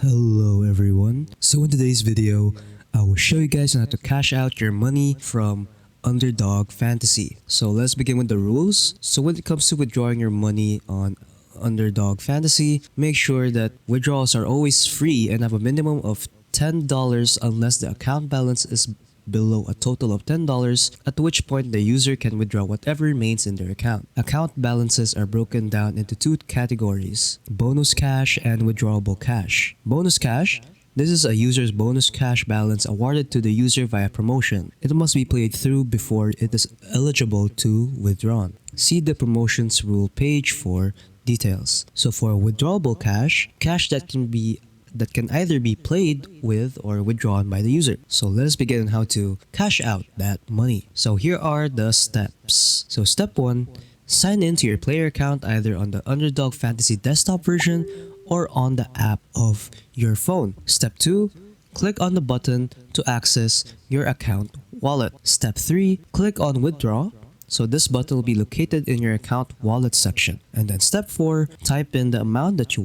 Hello everyone. So in today's video, I will show you guys on how to cash out your money from Underdog Fantasy. So let's begin with the rules. So when it comes to withdrawing your money on Underdog Fantasy, make sure that withdrawals are always free and have a minimum of $10 unless the account balance is below a total of $10, at which point the user can withdraw whatever remains in their account. Account balances are broken down into two categories: bonus cash and withdrawable cash. Bonus cash: this is a user's bonus cash balance awarded to the user via promotion. It must be played through before it is eligible to withdrawn. See the promotions rule page for details. So for withdrawable cash, cash that can either be played with or withdrawn by the user. So let us begin on how to cash out that money. So here are the steps. So step 1, sign in to your player account either on the Underdog Fantasy desktop version or on the app of your phone. Step 2, click on the button to access your account wallet. Step 3, click on withdraw. So this button will be located in your account wallet section. And then step 4, type in the amount that you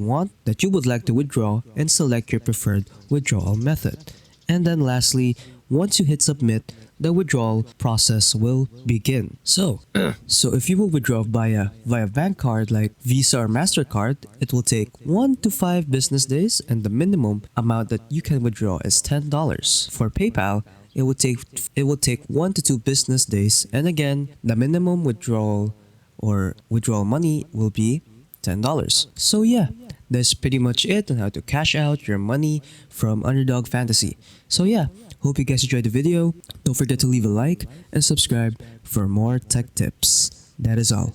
would like to withdraw and select your preferred withdrawal method. And then lastly, once you hit submit, the withdrawal process will begin. So if you will withdraw via bank card like Visa or MasterCard, it will take 1 to 5 business days and the minimum amount that you can withdraw is $10. For PayPal, it will take 1 to 2 business days, and again, the minimum withdrawal money will be $10. So yeah, that's pretty much it on how to cash out your money from Underdog Fantasy. So yeah, hope you guys enjoyed the video. Don't forget to leave a like and subscribe for more tech tips. That is all.